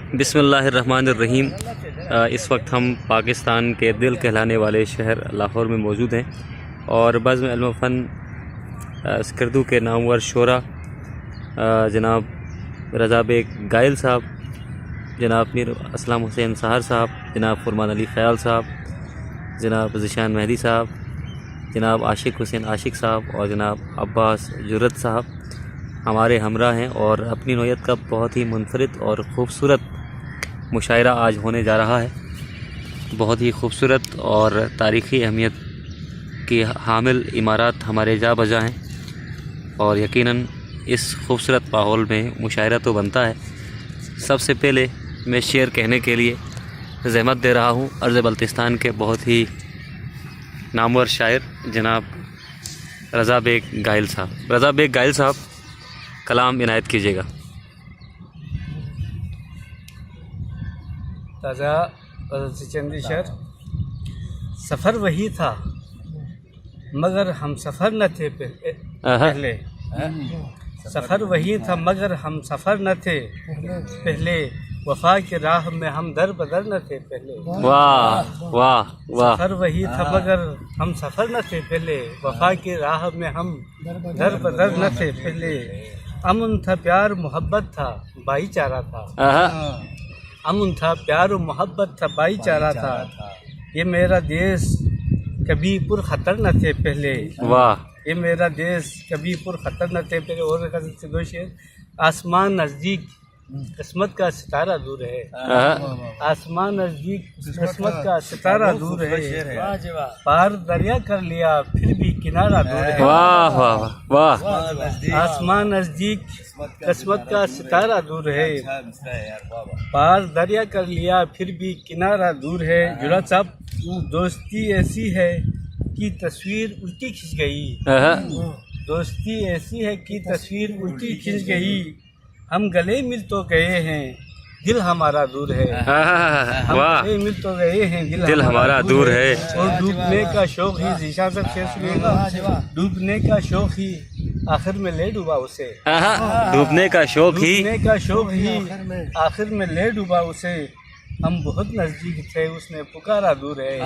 बिस्मिल्लाहिर्रहमानिर्रहीम। इस वक्त हम पाकिस्तान के दिल कहलाने वाले शहर लाहौर में मौजूद हैं और बज़्म इल्म फ़न स्कर्दू के नामवर शोरा जनाब रज़ा बेग गायल साहब, जनाब मीर असलम हुसैन सहार साहब, जनाब फरमान अली ख़याल साहब, जनाब ज़िशान मेहदी साहब, जनाब आशिक हुसैन आशिक साहब और जनाब अब्बास जुर्रत साहब हमारे हमरा हैं और अपनी नौयत का बहुत ही मुनफरिद और ख़ूबसूरत मुशायरा आज होने जा रहा है। बहुत ही खूबसूरत और तारीख़ी अहमियत की हामिल इमारत हमारे जा बजा हैं और यकीनन इस खूबसूरत माहौल में मुशायरा तो बनता है। सबसे पहले मैं शेर कहने के लिए ज़हमत दे रहा हूँ अर्ज़ बल्तिस्तान के बहुत ही नामवर शायर जनाब रज़ा बेग गायल साहब। रज़ा बेग गायल साहब कलाम इनायत कीजिएगा। ताज़ा चंदी शेर। सफ़र वही था मगर हम सफ़र न थे पहले। सफ़र वही था मगर हम सफ़र न थे पहले। वफा की राह में हम दर बदर न थे पहले। वाह वाह वाह। सफ़र वही था मगर हम सफ़र न थे पहले। वफा की राह में हम दर बदर न थे पहले। अमन था प्यार मोहब्बत था भाईचारा था। अमन था प्यार और मोहब्बत था भाईचारा था। ये मेरा देश कभी पुरखतर न थे पहले। वाह। ये मेरा देश कभी पुरखतर न थे पहले। और दो शेर। आसमान नज़दीक किस्मत का सितारा दूर है। आसमान नज़दीक किस्मत का सितारा दूर है। पार दरिया कर लिया फिर भी किनारा दूर है। वाह वाह वाह। आसमान नज़दीक किस्मत का सितारा दूर है। पार दरिया कर लिया फिर भी किनारा दूर है। जुड़ा साहब, दोस्ती ऐसी है कि तस्वीर उल्टी खिंच गई। दोस्ती ऐसी है कि तस्वीर उल्टी खिंच गई। हम गले मिल तो गए हैं दिल हमारा दूर है। हम गले मिल तो गए हैं दिल हमारा दूर है। और डूबने का शौक ही ज़िशान सब शेर सुनिएगा। डूबने का शौक ही आखिर में ले डूबा उसे। डूबने का शौक ही आखिर में ले डूबा उसे। हम बहुत नज़दीक थे उसने पुकारा दूर है।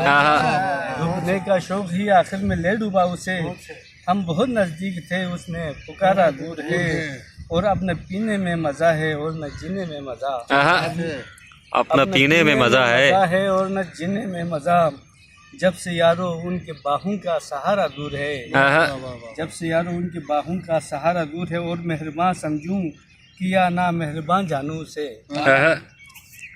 डूबने का शौक ही आखिर में ले डूबा उसे। हम बहुत नज़दीक थे उसने पुकारा दूर है। और अपने पीने में मज़ा है और न जीने में मज़ा। अपना पीने में मज़ा है और न जीने में मज़ा। जब से यारो उनके बाहों का सहारा दूर है। जब से यारो उनके बाहों का सहारा दूर है। और मेहरबान समझूं किया ना मेहरबान जानू से।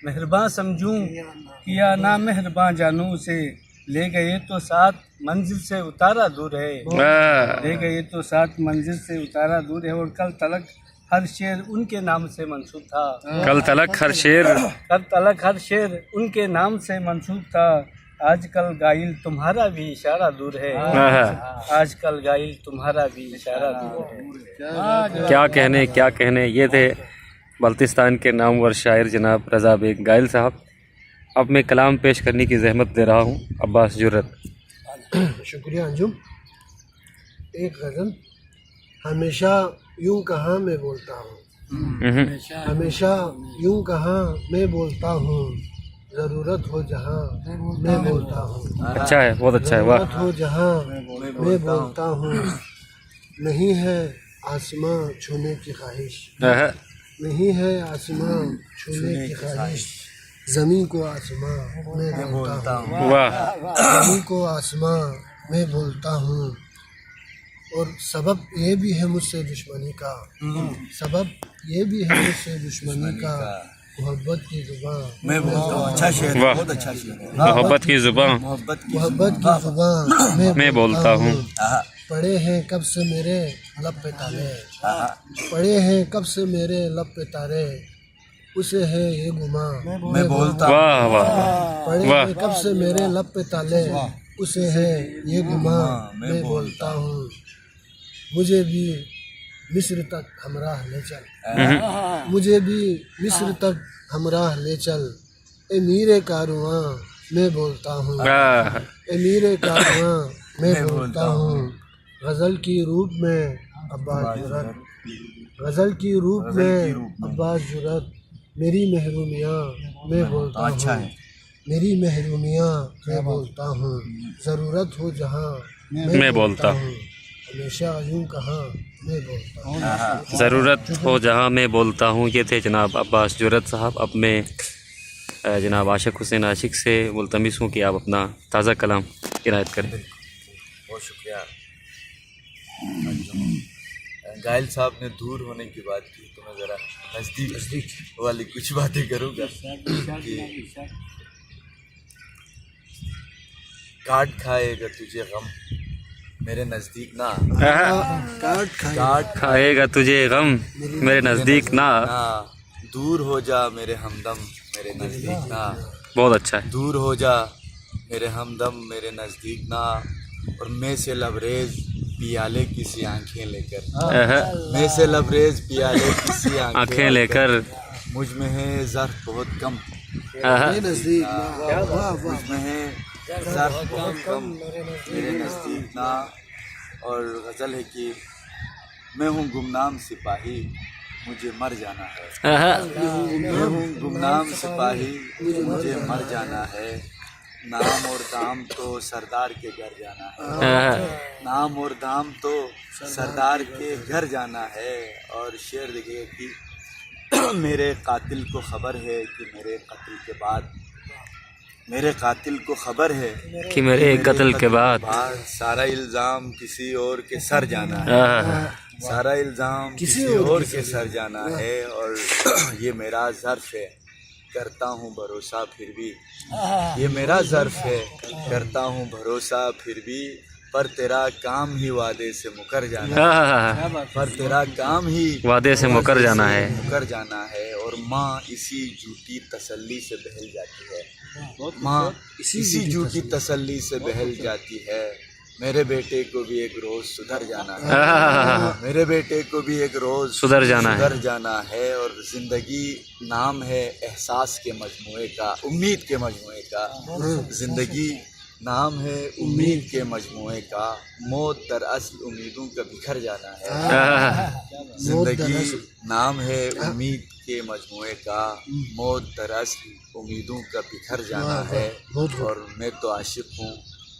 मेहरबान समझूं किया ना मेहरबान जानू से। ले गए तो साथ मंजिल से उतारा दूर है। ले गए तो साथ मंजिल से उतारा दूर है। और कल तलक हर शेर उनके नाम से मंसूब था। कल तलक हर शेर उनके नाम से मंसूब था। आजकल गाइल तुम्हारा भी इशारा दूर है। आजकल गाइल तुम्हारा भी इशारा दूर है। क्या कहने। ये थे बल्तिस्तान के नामवर शायर जनाब रज़ा बेग गायल साहब। अब मैं कलाम पेश करने की जहमत दे रहा हूँ अब्बास जुर्रत। शुक्रिया अंजुम। एक गज़ल। हमेशा यूं कहाँ मैं बोलता हूँ। हमेशा यूं कहाँ मैं बोलता हूँ। ज़रूरत हो जहाँ मैं बोलता हूँ। अच्छा है, बहुत अच्छा है। वाह। ज़रूरत हो जहाँ मैं बोलता हूँ। नहीं है आसमां छूने की ख्वाहिश। नहीं है आसमां छूने की ख्वाहिश। ज़मीन को आसमां मैं बोलता हूँ। ज़मीन को आसमां मैं बोलता हूँ। और सबब ये भी है मुझसे दुश्मनी का। सबब ये भी है मुझसे दुश्मनी का। मोहब्बत की ज़ुबान मैं बोलता हूँ। अच्छा शेर, बहुत अच्छा शेर है। मोहब्बत की ज़ुबान मैं बोलता हूँ। पड़े हैं कब से मेरे लब पे ताले। पड़े हैं कब से मेरे लब पे तारे। उसे है ये गुमा मैं बोलता हूँ। वाह वाह। पड़े हैं कब से मेरे लब पे ताले। उसे है ये गुमा मैं बोलता हूँ। मुझे भी मिस्र तक हमराह ले चल। मुझे भी मिस्र तक हमराह ले चल। ए मीरे कारवां मैं बोलता हूँ। ए मीरे कारवां मैं बोलता हूँ। गज़ल की रूप में अब्बास जुर्रत। गज़ल की रूप में अब्बास जुर्रत। मेरी महरूमियाँ मैं बोलता हूँ, मेरी महरूमियाँ मैं बोलता हूँ, ज़रूरत हो जहाँ मैं बोलता हूँ, हमेशा यूँ कहाँ मैं बोलता हूँ। ज़रूरत हो जहाँ मैं बोलता हूँ। ये थे जनाब अब्बास जुरत साहब। अब मैं जनाब आशिक हुसैन आशिक से मुल्तमिस हूँ कि आप अपना ताज़ा कलाम इनायत करें। बहुत शुक्रिया। गायल साहब ने दूर होने की बात की तो मैं ज़रा नज़दीक वाली कुछ बातें करूँगा कि काट खाएगा तुझे गम मेरे नज़दीक ना, काट खाएगा तुझे गम मेरे नज़दीक ना, दूर हो जा मेरे हमदम मेरे नज़दीक ना। बहुत अच्छा है। दूर हो जा मेरे हमदम मेरे नज़दीक ना, और मैं से लबरेज पियाले किसी आंखें लेकर, मैं से लबरेज पियाले किसी आंखें लेकर, मुझ में है ज़र्फ बहुत कम नज़दीक मुझ में है ज़र्फ बहुत कम मेरे नज़दीक ना। और गज़ल है कि मैं हूँ गुमनाम सिपाही मुझे मर जाना है, मैं हूँ गुमनाम सिपाही मुझे मर जाना है, नाम और दाम तो सरदार के घर जाना है, नाम और दाम तो सरदार के घर जाना है। और शेर देखिए कि मेरे कातिल को खबर है कि मेरे कत्ल के बाद, मेरे कातिल को खबर है कि मेरे कत्ल के बाद सारा इल्ज़ाम किसी और के सर जाना है, सारा इल्ज़ाम किसी और के सर जाना है। और ये मेरा ज़र्फ़ है करता हूँ भरोसा फिर भी, ये मेरा ज़र्फ़ है करता हूँ भरोसा फिर भी, पर तेरा काम ही वादे से मुकर जाना है, पर तेरा काम ही वादे से मुकर जाना है, मुकर जाना है। और माँ इसी झूठी तसल्ली से बहल जाती है, माँ इसी झूठी तसल्ली से बहल जाती है, मेरे बेटे को भी एक रोज़ सुधर जाना है, मेरे बेटे को भी एक रोज़ सुधर जाना है। और ज़िंदगी नाम है एहसास के मजमुए का, उम्मीद के मजमुए का, ज़िंदगी नाम है उम्मीद के मजमुए का, मौत दरअसल उम्मीदों का बिखर जाना है, ज़िंदगी नाम है उम्मीद के मजमुए का, मौत दरअसल उम्मीदों का बिखर जाना है। और मैं तो आशिक हूँ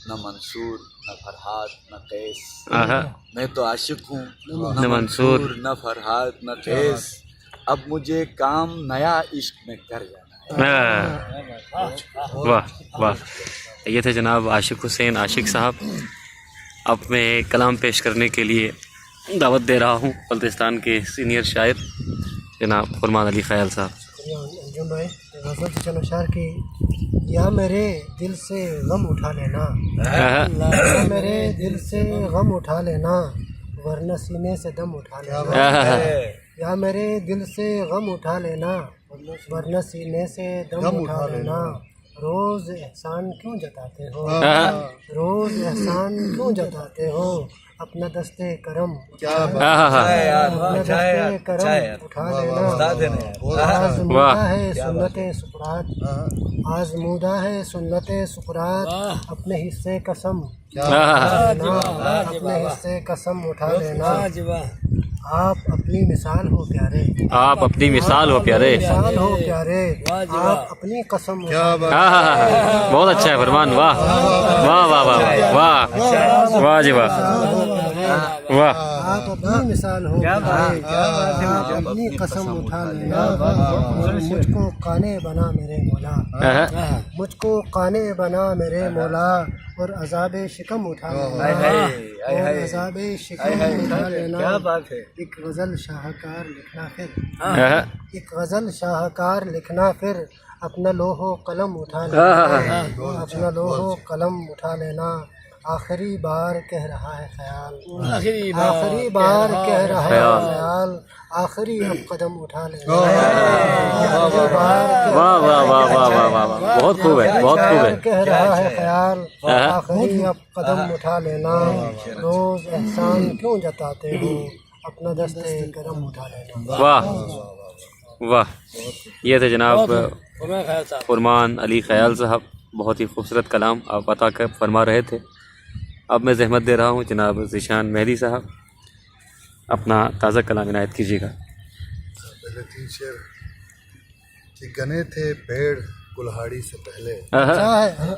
न मंसूर न फरहाद न कैस, मैं तो आशिक हूँ न मंसूर न फरहाद न कैस, अब मुझे काम नया इश्क में कर जाना है। वाह वाह। ये थे जनाब आशिक हुसैन आशिक साहब। अब मैं कलाम पेश करने के लिए दावत दे रहा हूँ बल्तिस्तान के सीनियर शायर जनाब फरमान अली ख़याल साहब। गज़ल की या मेरे दिल से गम उठा लेना, या मेरे दिल से गम उठा लेना, वरना सीने से दम उठा लेना, या मेरे दिल से गम उठा लेना, वरना सीने से दम उठा लेना। रोज़ एहसान क्यों जताते हो, रोज़ एहसान क्यों जताते हो, अपना दस्ते करम अपना दस्ते करम उठा लेना। आज़मूदा है सुन्नते सुकरात, आज़मूदा है सुन्नते सुकरात, अपने हिस्से कसम अपने हिस्से कसम उठा लेना। आप अपनी मिसाल हो प्यारे, आप अपनी मिसाल हो प्यारे, मिसाल हो प्यारे, आप अपनी कसम बहुत अच्छा है फरमान। वाह वाह वाह वाह वाह वाह जी वाह वाह। आप अपनी मिसाल हो प्यारे, आप अपनी कसम उठा लेना। मुझको काने बना मेरे मौला, मुझको काने बना मेरे मौला, और अज़ाबे शिकम उठा लेना, और अज़ाबे शिकम उठा लेना। क्या बात है। एक गज़ल शाहकार लिखना फिर, एक गज़ल शाहकार लिखना फिर, अपना लोहो कलम उठा लेना, अपना लोहो कलम उठा लेना। आखिरी बार कह रहा है ख्याल, आखिरी बार कह रहा है ख्याल, आखिरी अब कदम उठा लेना। वाह वाह वाह वाह वाह वाह, बहुत खूब है, बहुत खूब है। कह रहा है ख्याल, आखिरी अब कदम उठा लेना। रोज़ एहसान क्यों जताते हो, अपना दस्ते करम उठा लेना। वाह वाह। ये थे जनाब फरमान अली ख़याल साहब। बहुत ही खूबसूरत कलाम आप अता कर फरमा रहे थे। अब मैं ज़हमत दे रहा हूँ जनाब ज़ीशान मेहदी साहब, अपना ताज़ा कलाम इनायत कीजिएगा। कि गने थे पेड़ कुल्हाड़ी से पहले,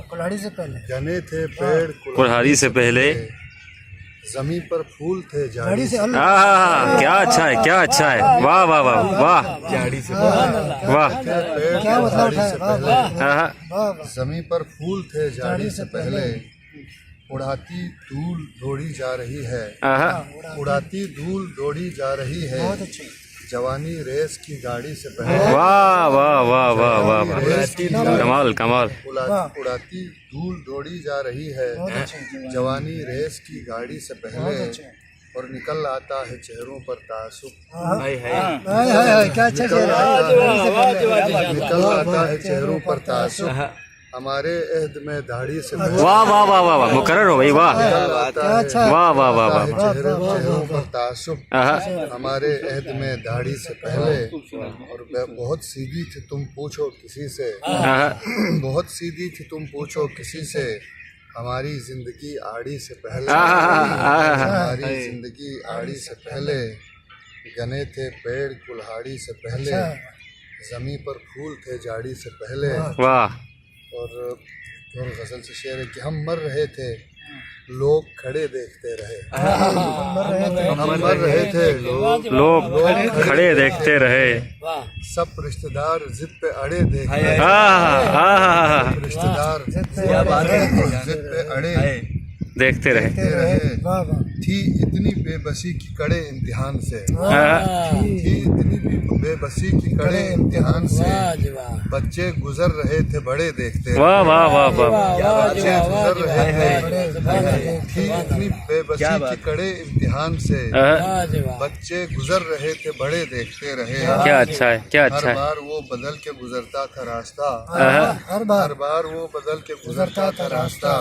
कुल्हाड़ी से पहले गने थे पेड़ कुल्हाड़ी से पहले, जमीन पर फूल थे झाड़ी से, क्या अच्छा है, क्या अच्छा है, वाह वाह वाह वाह झाड़ी से वाह, पेड़ क्या मतलब कुल्हाड़ी से पहले, वाह वाह। जमीन पर फूल थे झाड़ी से पहले, उड़ाती धूल दौड़ी जा रही है, उड़ाती धूल दौड़ी जा रही है, बहुत अच्छे। जवानी रेस की गाड़ी से पहले, वाह वाह वाह वाह वाह वाह, रेस की कमाल कमाल, उड़ाती धूल दौड़ी जा रही है, जवानी रेस की गाड़ी से पहले, और निकल आता है चेहरों पर तासुब, हाय हाय क्या अच्छा चेहरा। निकल आता है चेहरों पर तासुब, हमारे अहद में दाढ़ी से वाह वाह वाह वाह वाह, मुकर्रर हो भाई, वाह वाह वाह वाह वाह, चेहरों पर तासुब, हमारे अहद में दाढ़ी से पहले, और बहुत सीधी थी तुम पूछो किसी से, बहुत सीधी थी तुम पूछो किसी से, हमारी जिंदगी आड़ी से पहले, हमारी जिंदगी आड़ी से पहले, गने थे पेड़ कुल्हाड़ी से पहले, जमीन पर फूल थे झाड़ी से पहले, वाह, और गजल से शेर है कि हम मर रहे थे लोग खड़े देखते रहे, हम मर रहे थे लोग खड़े देखते रहे, सब रिश्तेदार जिद पे अड़े देखते रहे, रिश्तेदार जिद पे अड़े देखते रहे, थी इतनी बेबसी की कड़े इम्तिहान से, थी इतनी बेबसी की कड़े इम्तिहान से, बच्चे गुजर रहे थे बड़े देखते रहे, वाह वाह वाह वाह, बच्चे गुजर रहे थे, थी इतनी बेबसी की कड़े इम्तिहान से, बच्चे गुजर रहे थे बड़े देखते रहे, क्या अच्छा है, क्या अच्छा हर है, बार वो बदल के गुजरता था रास्ता, हर बार हर बार वो बदल के गुजरता था रास्ता,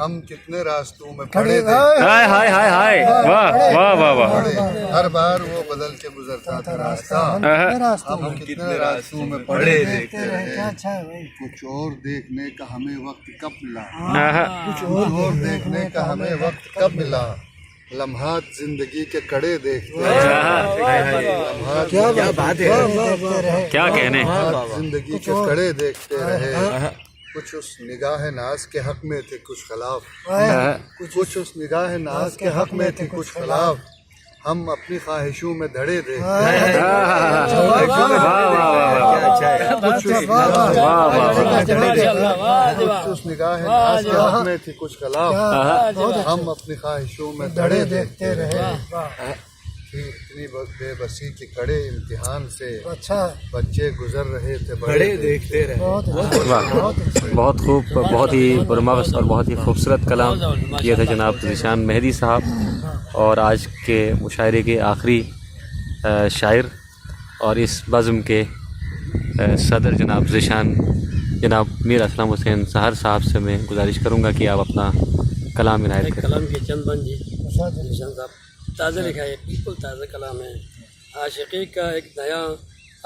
हम कितने रास्तों में पड़े थे, हाय हाय हाय हाय, वाह वाह वाह वाह, हर बार वो बदल के गुजरता था रास्ता, हम कितने रास्तों में पड़े देखते रहे, अच्छा है भाई। कुछ और देखने का हमें वक्त कब मिला, कुछ और देखने का हमें वक्त कब मिला, लम्हात जिंदगी के कड़े देखते रहे, लम्हात क्या बात है, क्या कहने, जिंदगी के कड़े देखते रहे, कुछ उस निगाह नाज के हक में थे कुछ खिलाफ, कुछ उस निगाह नाज के हक में थे कुछ खिलाफ, हम अपनी ख्वाहिशों में धड़े देखते हैं, कुछ उस निगाह नाज के हक में थी कुछ खिलाफ, हम अपनी ख्वाहिशों में धड़े देखते रहे, इतनी बेबसी की कड़े इम्तिहान से, अच्छा बच्चे गुजर रहे थे बड़े देखते रहे। वाह, बहुत खूब, बहुत ही पुरमग़ज़ और बहुत ही खूबसूरत कलाम ये थे जनाब ज़ीशान मेहदी साहब, और आज के मुशायरे के आखिरी शायर और इस बज़्म के सदर जनाब ज़ीशान जनाब मीर असलम हुसैन सहर साहब से मैं गुजारिश करूँगा कि आप अपना कलाम इनायत करें। कलाम के चंद बंद जी ज़ीशान साहब ताज़ा लिखा है, बिल्कुल ताज़ा कलाम है। आशिकी का एक नया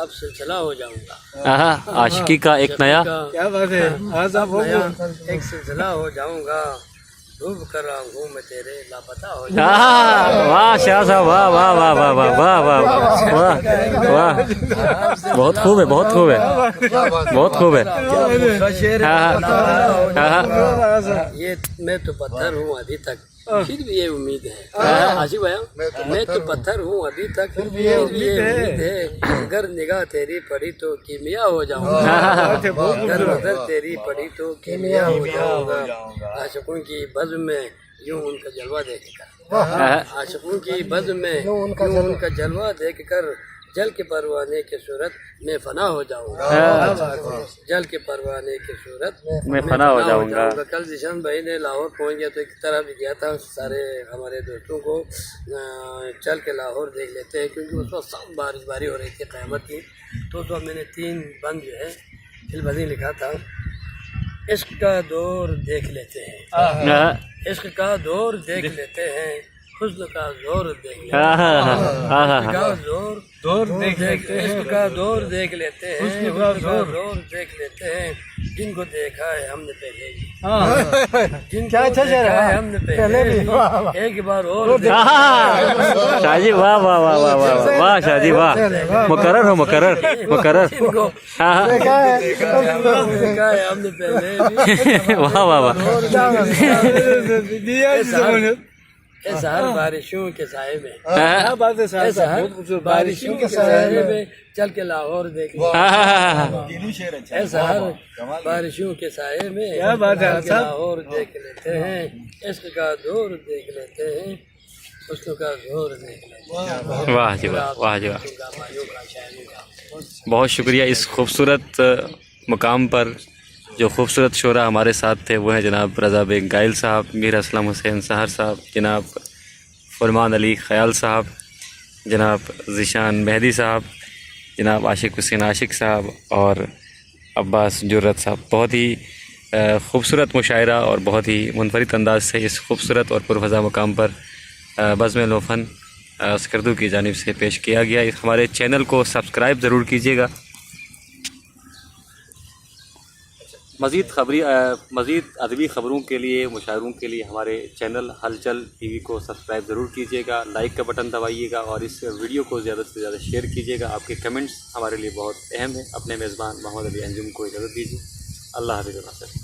अब सिलसिला हो जाऊंगा, आशिकी का एक नया, क्या बात है, आज आप हो नया एक सिलसिला हो जाऊंगा, डूब कर रहा हूँ मैं तेरे लापता हो जाऊंगा। वाह शाह साहब, वाह वाह वाह वाह वाह वाह वाह वाह वाह, बहुत खूब है, बहुत खूब है, बहुत खूब है। ये मैं तो पत्थर हूँ अभी तक, फिर भी ये उम्मीद है, आशिक भैया मैं तो पत्थर हूँ अभी तक, फिर भी ये उम्मीद है, अगर निगाह तेरी पड़ी तो कीमिया हो जाऊंगा, अगर नजर तेरी पड़ी तो कीमिया हो जाऊंगा। आशिकों की बज़्म में यूं उनका जलवा देखकर, आशिकों की बज़्म में यूं उनका जलवा देखकर, जल के परवाने की सूरत में फना हो जाऊंगा, जल के परवाने की सूरत में फना हो जाऊंगा। कल ज़ीशान भाई ने लाहौर पहुंच गया तो एक तरह भी गया था, सारे हमारे दोस्तों को चल के लाहौर देख लेते हैं, क्योंकि उस वक्त सब बारिश हो रही थी क़यामत की। तो मैंने 3 बंद जो है फिल्म लिखा था, इश्क का दौर देख लेते हैं, इश्क का दौर देख लेते हैं, हुस्न का जोर देख लेते हैं, दौर देख लेते हैं, इश्क का दौर देख लेते हैं, हुस्न का जोर देख लेते हैं, जिनको देखा है हमने पहले भी, जिनको क्या अच्छा शेर देखा है है हमने पहले भी, एक बार और शाहजी वाह वाह वाह वाह वाह वाह शाहजी वाह, मुकर्रर हो मुकर्रर जिनको हाँ देखा है हमने पहले भी, वाह वाह वाह ऐसा हर बारिशों के साए में, क्या बात है साहब, ऐसा हर बहुत खूबसूरत बारिशों के साए में चल के लाहौर देख ले, ऐसा हर बारिशों के साए में क्या बात है चल के साहब। लाहौर देख लेते हैं, इश्क का दौर देख लेते हैं, उसको का जोर देख लेते हैं। वाह जी वाह, वाह जी वाह, भाइयों का, शायरों का बहुत शुक्रिया। इस खूबसूरत मुकाम पर जो खूबसूरत शोरा हमारे साथ थे वो हैं जनाब रज़ा बेग गाइल साहब, मीर असलम हुसैन सहर साहब, जनाब फरमान अली ख़याल साहब, जनाब ज़िशान मेहदी साहब, जनाब आशिक हुसैन आशिक साहब और अब्बास जुर्रत साहब। बहुत ही खूबसूरत मुशायरा और बहुत ही मुनफरिद अंदाज से इस खूबसूरत और पुरफ़ज़ा मुकाम पर बज़्म लोफन स्कर्दू की जानिब से पेश किया गया। हमारे चैनल को सब्सक्राइब ज़रूर कीजिएगा। मज़ीद अदबी ख़बरों के लिए, मुशायरों के लिए हमारे चैनल हलचल टीवी को सब्सक्राइब ज़रूर कीजिएगा, लाइक का बटन दबाइएगा और इस वीडियो को ज़्यादा से ज़्यादा शेयर कीजिएगा। आपके कमेंट्स हमारे लिए बहुत अहम है। अपने मेज़बान मोहम्मद अली अंजुम को इजाज़त दीजिए। अल्लाह हाफ़िज़।